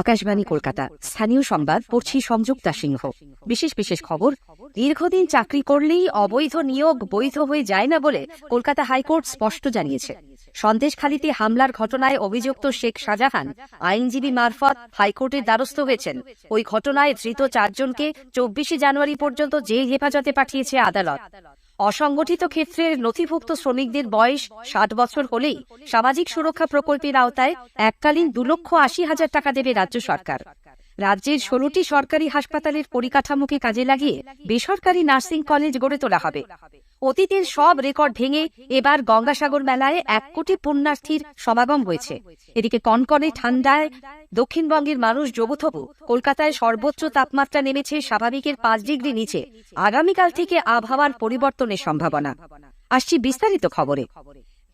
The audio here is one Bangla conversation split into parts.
আকাশবাণী কলকাতা, স্থানীয় সংবাদ পড়ছি সংযুক্তা সিংহ। বিশেষ বিশেষ খবর। দীর্ঘদিন চাকরি করলেই অবৈধ নিয়োগ বৈধ হয়ে যায় না বলে কলকাতা হাইকোর্ট স্পষ্ট জানিয়েছে। সন্দেশখালীতে হামলার ঘটনায় অভিযুক্ত শেখ শাহজাহান আইনজীবী মারফত হাইকোর্টের দ্বারস্থ হয়েছেন। ওই ঘটনায় ধৃত 4 জনকে 24 জানুয়ারি পর্যন্ত জেল হেফাজতে পাঠিয়েছে আদালত। অসংগঠিত ক্ষেত্রের নথিভুক্ত শ্রমিকদের বয়স 60 বছর হলেই সামাজিক সুরক্ষা প্রকল্পের আওতায় এককালীন 2,80,000 টাকা দেবে রাজ্য সরকার। রাজ্যের 16টি সরকারি হাসপাতালের পরিকাঠামোকে কাজে লাগিয়ে বেসরকারি নার্সিং কলেজ গড়ে তোলা হবে। অতীতের সব রেকর্ড ভেঙে এবার গঙ্গাসাগর মেলায় 1 কোটি পুণ্যার্থীর সমাগম হয়েছে। এদিকে কনকনে ঠান্ডায় দক্ষিণবঙ্গের মানুষ জবুথবু। কলকাতায় সর্বোচ্চ তাপমাত্রা নেমেছে স্বাভাবিকের 5 ডিগ্রি নিচে। আগামীকাল থেকে আবহাওয়ার পরিবর্তনের সম্ভাবনা। আসছি বিস্তারিত খবরে।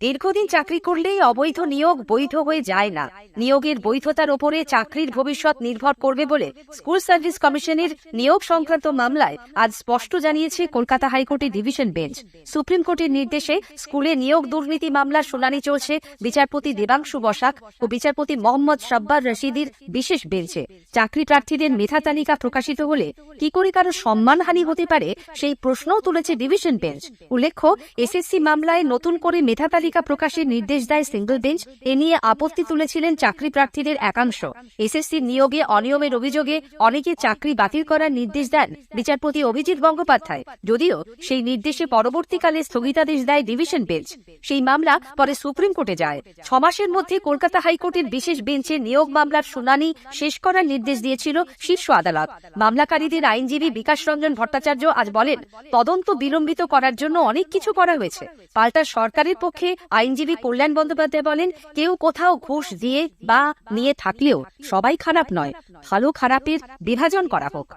দীর্ঘদিন চাকরি করলেই অবৈধ নিয়োগ বৈধ হয়ে যায় না। নিয়োগের বৈধতার ওপরে চাকরির ভবিষ্যৎ নির্ভর করবে বলে স্কুল সার্ভিস কমিশনের নিয়োগ সংক্রান্ত মামলায় আজ স্পষ্ট জানিয়েছে কলকাতা হাইকোর্টের ডিভিশন বেঞ্চ। সুপ্রিম কোর্টের নির্দেশে স্কুলে নিয়োগ দুর্নীতি মামলার শুনানি চলছে বিচারপতি দেবাংশু বসাক ও বিচারপতি মোহাম্মদ সাব্বার রশিদির বিশেষ বেঞ্চে। চাকরি প্রার্থীদের মেধা তালিকা প্রকাশিত হলে কি করে কারো সম্মানহানি হতে পারে সেই প্রশ্নও তুলেছে ডিভিশন বেঞ্চ। উল্লেখ্য, এসএসসি মামলায় নতুন করে মেধা তালিকা প্রকাশের নির্দেশ দেয় সিঙ্গল বেঞ্চ। এ নিয়ে আপত্তি তুলেছিলেন চাকরি প্রার্থীদের একাংশ। এসএসসি নিয়োগে অনিয়মের অভিযোগে অনেকে চাকরি বাতিল করার নির্দেশ দেন বিচারপতি অভিজিৎ গঙ্গোপাধ্যায়। যদিও সেই নির্দেশে পরবর্তীকালে স্থগিতাদেশ দেয় ডিভিশন বেঞ্চ। সেই মামলা পরে সুপ্রিম কোর্টে যায়। 6 মাসের মধ্যে কলকাতা হাইকোর্টের বিশেষ বেঞ্চে নিয়োগ মামলার শুনানি শেষ করার নির্দেশ দিয়েছিল শীর্ষ আদালত। মামলাকারীদের আইনজীবী বিকাশ রঞ্জন ভট্টাচার্য আজ বলেন, তদন্ত বিলম্বিত করার জন্য অনেক কিছু করা হয়েছে। পাল্টা সরকারের পক্ষে আইনজীবী কল্যাণ বন্দ্যোপাধ্যায় বলেন, কেউ কোথাও ঘুষ দিয়ে বা নিয়ে থাকলেও সবাই খারাপ নয়, ভালো খারাপের বিভাজন করা হোক।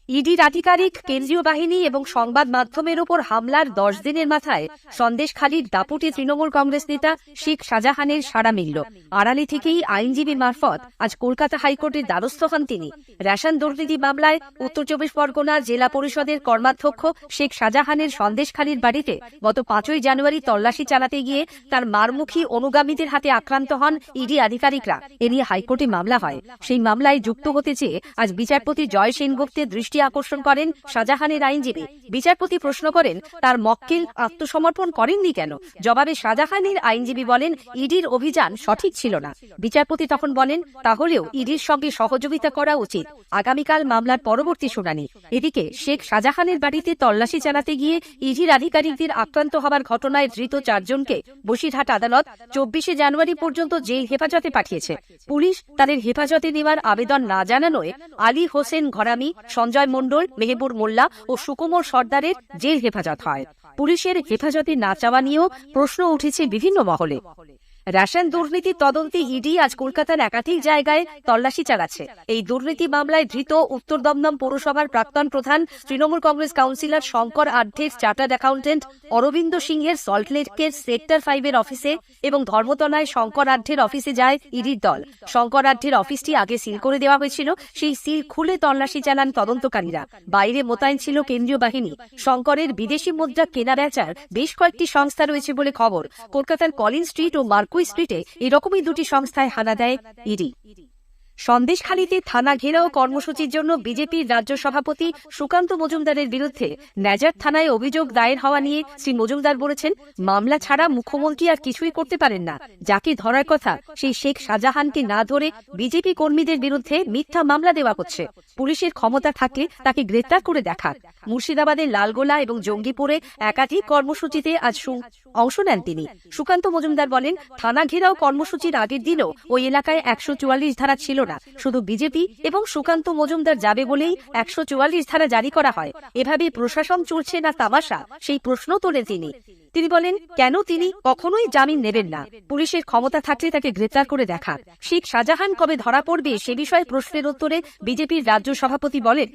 ইডির আধিকারিক, কেন্দ্রীয় বাহিনী এবং সংবাদ মাধ্যমের ওপর হামলার 10 দিনের মাথায় সন্দেশখালীর দাপুটে তৃণমূল কংগ্রেস নেতা শেখ শাহজাহানের সাড়া মিলল। আড়ালে থেকেই আইনজীবী মারফত আজ কলকাতা হাইকোর্টের দ্বারস্থ হন তিনি। রেশন দুর্নীতি মামলায় উত্তর 24 পরগনা জেলা পরিষদের কর্মাধ্যক্ষ শেখ শাহজাহানের সন্দেশখালীর বাড়িতে গত 5 জানুয়ারি তল্লাশি চালাতে গিয়ে তার মারমুখী অনুগামীদের হাতে আক্রান্ত হন ইডি আধিকারিকরা। এ নিয়ে হাইকোর্টে মামলা হয়। সেই মামলায় যুক্ত হতে চেয়ে আজ বিচারপতি জয় সেনগুপ্তের দৃষ্টি আকর্ষণ করেন শাহজাহানের আইনজীবী। বিচারপতি প্রশ্ন করেন, তার মক্কেল আত্মসমর্পণ করেননি কেন? জবাবে শাহজাহানের আইনজীবী বলেন, ইডির অভিযান সঠিক ছিল না। বিচারপতি তখন বলেন, তাহলেও ইডির সঙ্গে সহযোগিতা করা উচিত। আগামীকাল মামলার পরবর্তী শুনানি। এদিকে শেখ শাহজাহানের বাড়িতে তল্লাশি চালাতে গিয়ে ইডির আধিকারিকদের আক্রান্ত হবার ঘটনায় ধৃত 4 জনকে বসিরহাট আদালত 24 জানুয়ারি পর্যন্ত জেল হেফাজতে পাঠিয়েছে। পুলিশ তাদের হেফাজতে নেওয়ার আবেদন না জানানোয় আলী হোসেন ঘরামি, সঞ্জয় মণ্ডল, মেহেবুর মোল্লা ও সুকুমার সর্দারের জেল হেফাজত হয়। পুলিশের হেফাজতে না চাওয়া নিয়েও প্রশ্ন উঠেছে বিভিন্ন মহলে। রেশন দুর্নীতি তদন্তে ইডি আজ কলকাতার একাধিক জায়গায় তল্লাশি চালাচ্ছে। এই দুর্নীতি মামলায় ধৃত উত্তর দমদম পৌরসভার প্রাক্তন প্রধান তৃণমূল কংগ্রেস কাউন্সিলর শঙ্কর আঢ্যের চার্টার্ড অ্যাকাউন্টেন্ট অরবিন্দ সিংহের সল্টলেকের সেক্টর 5 অফিসে এবং ধর্মতলায় শঙ্কর আঢ্যের অফিসে যায় ইডির দল। শঙ্কর আঢ্যের অফিসটি আগে সিল করে দেওয়া হয়েছিল। সেই সিল খুলে তল্লাশি চালান তদন্তকারীরা। বাইরে মোতায়েন ছিল কেন্দ্রীয় বাহিনী। শঙ্করের বিদেশি মুদ্রা কেনা বেচার বেশ কয়েকটি সংস্থা রয়েছে বলে খবর। কলকাতার কলিন স্ট্রিট ও মার্কুই স্ট্রিটে এরকমই 2টি সংস্থায় হানা দেয় ইডি। সন্দেশখালীতে থানা ঘেরাও কর্মসূচির জন্য বিজেপির রাজ্য সভাপতি সুকান্ত মজুমদারের বিরুদ্ধে ন্যাজার থানায় অভিযোগ দায়ের হওয়া নিয়ে শ্রী মজুমদার বলেছেন, মামলা ছাড়া মুখ্যমন্ত্রী আর কিছুই করতে পারেন না। যাকে ধরার কথা সেই শেখ শাহজাহানকে না ধরে বিজেপি কর্মীদের বিরুদ্ধে মিথ্যা মামলা দেওয়া হচ্ছে। পুলিশের ক্ষমতা থাকলে তাকে গ্রেপ্তার করে দেখাক। মুর্শিদাবাদের লালগোলা এবং জঙ্গিপুরে একাধিক কর্মসূচিতে আজ অংশ নেন তিনি। সুকান্ত মজুমদার বলেন, থানা ঘেরাও কর্মসূচির আগের দিনও ওই এলাকায় 144 ধারা ছিল না। শুধু বিজেপি এবং সুকান্ত মজুমদার যাবে বলেই 144 ধারা জারি করা হয়। এভাবে প্রশাসন চলছে না তামাশা, সেই প্রশ্ন তোলেন তিনি। তিনি বলেন, কেন তিনি কখনোই জামিন নেবেন না। পুলিশের ক্ষমতা থাকলে তাকে গ্রেপ্তার করে দেখাক। শেখ শাহজাহান কবে ধরা পড়বে সে বিষয়ে প্রশ্নের উত্তরে বিজেপির রাজ্য সভাপতি বলেন,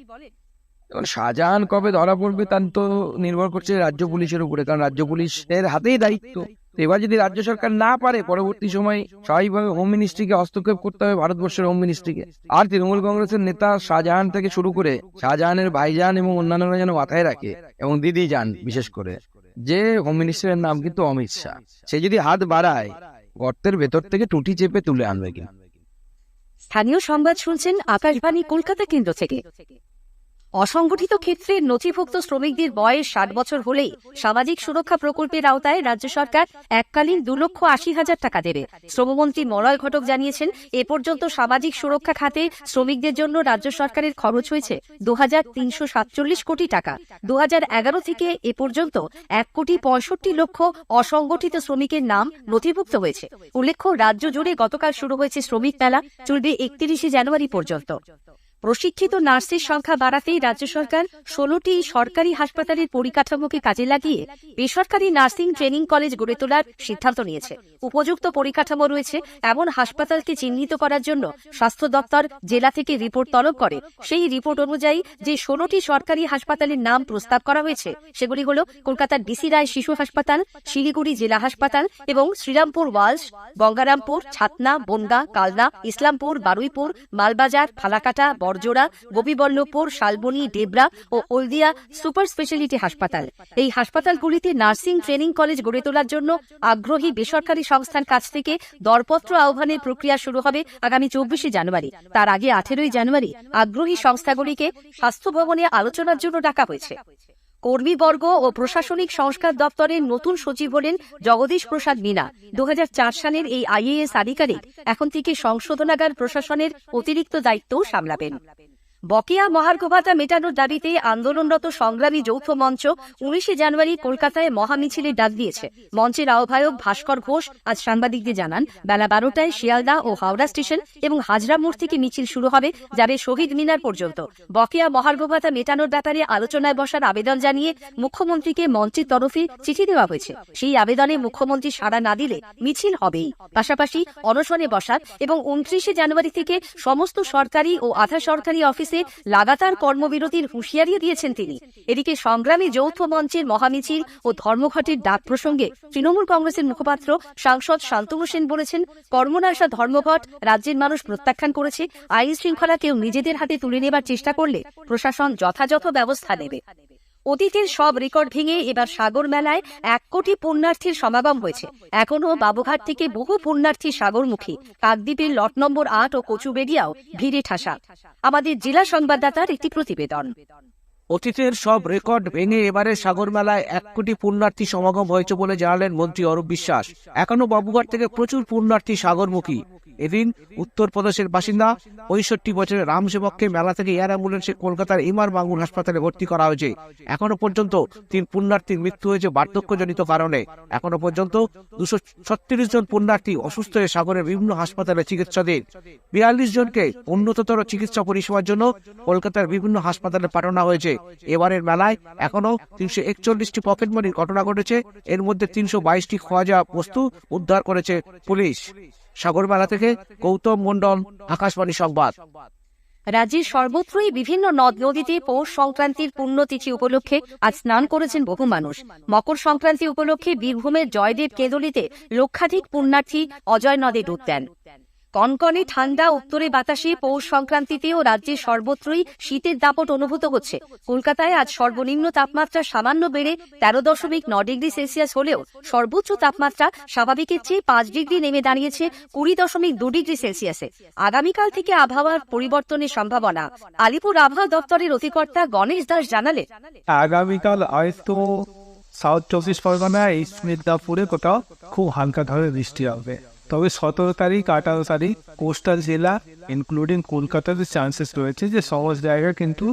শাহজাহান কবে ধরা পড়বে তার তো নির্ভর করছে রাজ্য পুলিশের উপরে, কারণ রাজ্য পুলিশের হাতেই দায়িত্ব। এবার যদি রাজ্য সরকার না পারে, পরবর্তী সময় স্বাভাবিকভাবে হোম মিনিস্ট্রিকে হস্তক্ষেপ করতে হবে, ভারতবর্ষের হোম মিনিস্ট্রিকে। আর তৃণমূল কংগ্রেসের নেতা শাহজাহান থেকে শুরু করে শাহজাহানের ভাইজান এবং অন্যান্যরা যেন মাথায় রাখে, এবং দিদি যান বিশেষ করে, যে হোম মিনিস্টারের নাম কিন্তু অমিত শাহ। সে যদি হাত বাড়ায়, গর্তের ভেতর থেকে টুটি চেপে তুলে আনবে। স্থানীয় সংবাদ শুনছেন আকাশবাণী কলকাতা কেন্দ্র থেকে। অসংগঠিত ক্ষেত্রের নথিভুক্ত শ্রমিকদের বয়স 60 বছর হলেই সামাজিক সুরক্ষা প্রকল্পের আওতায় রাজ্য সরকার এককালীন 2,80,000 টাকা দেবে। শ্রমমন্ত্রী মলয় ঘটক জানিয়েছেন, এ পর্যন্ত সামাজিক সুরক্ষা খাতে শ্রমিকদের জন্য রাজ্য সরকারের খরচ হয়েছে 2,347 কোটি টাকা। 2011 থেকে এ পর্যন্ত 1,65,00,000 অসংগঠিত শ্রমিকের নাম নথিভুক্ত হয়েছে। উল্লেখ্য, রাজ্য জুড়ে গতকাল শুরু হয়েছে শ্রমিক মেলা, চলবে 31 জানুয়ারি পর্যন্ত। প্রশিক্ষিত নার্সের সংখ্যা বাড়াতেই রাজ্য সরকার 16টি সরকারি হাসপাতালের পরিকাঠামোকে কাজে লাগিয়ে বেসরকারি নার্সিং ট্রেনিং কলেজ গড়ে তোলার সিদ্ধান্ত নিয়েছে। উপযুক্ত পরিকাঠামো রয়েছে এমন হাসপাতালকে চিহ্নিত করার জন্য স্বাস্থ্য দপ্তর জেলা থেকে রিপোর্ট তলব করে। সেই রিপোর্ট অনুযায়ী যে 16টি সরকারি হাসপাতালের নাম প্রস্তাব করা হয়েছে সেগুলি হল কলকাতার ডিসি রায় শিশু হাসপাতাল, শিলিগুড়ি জেলা হাসপাতাল এবং শ্রীরামপুর ওয়ালস, গঙ্গারামপুর, ছাতনা, বনগাঁ, কালনা, ইসলামপুর, বারুইপুর, মালবাজার, ফালাকাটা, বড়জোড়া, গোপীবল্লভপুর, শালবনী, ডেবরা ও হলদিয়া সুপার স্পেশালিটি হাসপাতাল। এই হাসপাতালগুলিতে নার্সিং ট্রেনিং কলেজ গড়ে তোলার জন্য আগ্রহী বেসরকারি সংস্থার কাছ থেকে দরপত্র আহ্বানের প্রক্রিয়া শুরু হবে আগামী 24 জানুয়ারি। তার আগে 18 জানুয়ারি আগ্রহী সংস্থাগুলিকে স্বাস্থ্য ভবনে আলোচনার জন্য ডাকা হয়েছে। কর্মীবর্গ ও প্রশাসনিক সংস্কার দপ্তরের নতুন সচিব হলেন জগদীশ প্রসাদ মীনা। 2004 সালের এই আইএএস আধিকারিক এখন থেকে সংশোধনাগার প্রশাসনের অতিরিক্ত দায়িত্বও সামলাবেন। বকেয়া মহার্ঘ ভাতা মেটানোর দাবিতে আন্দোলনরত সংগ্রামী যৌথ মঞ্চ 19 জানুয়ারি কলকাতায় মহামিছিলের ডাক দিয়েছে। মঞ্চের আহ্বায়ক ভাস্কর ঘোষ আজ সাংবাদিকদের জানান, বেলা 12টায় শিয়ালদা ও হাওড়া স্টেশন এবং হাজরা মোড় থেকে মিছিল শুরু হবে, যাবে শহীদ মিনার পর্যন্ত। বকেয়া মহার্ঘ ভাতা মেটানোর ব্যাপারে আলোচনায় বসার আবেদন জানিয়ে মুখ্যমন্ত্রীকে মঞ্চের তরফে চিঠি দেওয়া হয়েছে। সেই আবেদনে মুখ্যমন্ত্রী সাড়া না দিলে মিছিল হবেই। পাশাপাশি অনশনে বসার এবং 29 জানুয়ারি থেকে সমস্ত সরকারি ও আধা সরকারি অফিসে লাগাতার কর্মবিরতির হুঁশিয়ারি দিয়েছেন তিনি। এদিকে সংগ্রামী যৌথ মঞ্চের মহামিছিল ও ধর্মঘটের ডাক প্রসঙ্গে তৃণমূল কংগ্রেসের মুখপাত্র সাংসদ শান্তনু সেন বলেছেন, কর্মনাশা ধর্মঘট রাজ্যের মানুষ প্রত্যাখ্যান করেছে। আইন শৃঙ্খলা কেউ নিজেদের হাতে তুলে নেবার চেষ্টা করলে প্রশাসন যথাযথ ব্যবস্থা নেবে। অতীতের সব রেকর্ড ভেঙে এবার সাগর মেলায় 1 কোটি পুণ্যার্থীর সমাগম হয়েছে। এখনও বাবুঘাট থেকে বহু পুণ্যার্থী সাগরমুখী। কাকদ্বীপের লট নম্বর 8 ও কচুবেড়িয়াও ভিড়ে ঠাসা। আমাদের জেলা সংবাদদাতার একটি প্রতিবেদন। অতীতের সব রেকর্ড ভেঙে এবারে সাগর মেলায় 1 কোটি পুণ্যার্থী সমাগম হয়েছে বলে জানালেন মন্ত্রী অরূপ বিশ্বাস। এখনো বাবুঘাট থেকে প্রচুর পুণ্যার্থী সাগরমুখী। এদিন উত্তরপ্রদেশের বাসিন্দা 65 বছরের রাম সেবককে মেলা থেকে এয়ার অ্যাম্বুলেন্সে কলকাতার এমআর বাঙ্গুর হাসপাতালে ভর্তি করা হয়েছে। এখনো পর্যন্ত 3 পুণ্যার্থীর মৃত্যু হয়েছে বার্ধক্যজনিত কারণে। এখনো পর্যন্ত 236 জন পুণ্যার্থী অসুস্থ হয়ে সাগরের বিভিন্ন হাসপাতালে চিকিৎসাধীন। 42 জনকে উন্নততর চিকিৎসা পরিষেবার জন্য কলকাতার বিভিন্ন হাসপাতালে পাঠানো হয়েছে। এবারের মেলায় এখনো 341টি পকেটমারির ঘটনা ঘটেছে। এর মধ্যে 322টি খোয়া যাওয়া বস্তু উদ্ধার করেছে পুলিশ। সাগরমেলা থেকে গৌতম মণ্ডল, আকাশবাণী সংবাদ। রাজ্যের সর্বত্রই বিভিন্ন নদ নদীতে পৌষ সংক্রান্তির পুণ্যতিথি উপলক্ষে আজ স্নান করেছেন বহু মানুষ। মকর সংক্রান্তি উপলক্ষে বীরভূমের জয়দেব কেঁদুলিতে লক্ষাধিক পুণ্যার্থী অজয় নদে ডুব দেন। কনকনে ঠান্ডা উত্তরে বাতাসে পৌষ সংক্রান্তিতেও রাজ্যের সর্বত্রই শীতের দাপট অনুভূত হচ্ছে। কলকাতায় আজ সর্বনিম্ন তাপমাত্রা সামান্য বেড়ে 13.9 ডিগ্রি সেলসিয়াস হলেও সর্বোচ্চ তাপমাত্রা স্বাভাবিকের চেয়ে 5 ডিগ্রি নেমে দাঁড়িয়েছে 20.2 ডিগ্রি সেলসিয়াসে। আগামীকাল থেকে আবহাওয়ার পরিবর্তনের সম্ভাবনা। আলিপুর আবহাওয়া দপ্তরের অধিকর্তা গণেশ দাস জানালেন, আগামীকাল হয়তো সাউথ 24 পরগনা এই মিদনাপুরে কোথাও খুব হালকা ধরনের বৃষ্টি হবে। তবে 17 তারিখ 18 তারিখ কোস্টাল জেলা ইনক্লুডিং কলকাতাতে চান্সেস রয়েছে যে সমস্ত জায়গায় কিন্তু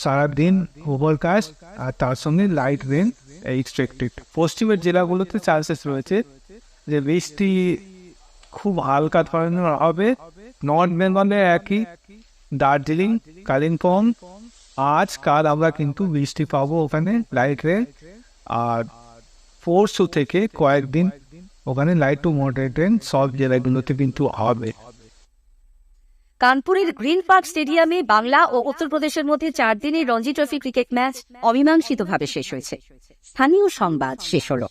সারাদিন ওভারকাস্ট আর তার সঙ্গে লাইট রেন এক্সপেক্টেড। পশ্চিমের জেলাগুলোতে চান্সেস রয়েছে যে বৃষ্টি খুব হালকা ধরনের হবে। নর্থ বেঙ্গলে একই, দার্জিলিং, কালিম্পং আজ কাল আমরা কিন্তু বৃষ্টি পাবো ওখানে লাইট রেন। আর পরশু থেকে কয়েকদিন ওখানে লাইট টু মডারেট রেন সব জেলাগুলোতে কিন্তু হবে। কানপুরের গ্রিন পার্ক স্টেডিয়ামে বাংলা ও উত্তরপ্রদেশের মধ্যে 4 দিনের রঞ্জি ট্রফি ক্রিকেট ম্যাচ অমীমাংসিতভাবে শেষ হয়েছে। স্থানীয় সংবাদ শেষ হলো।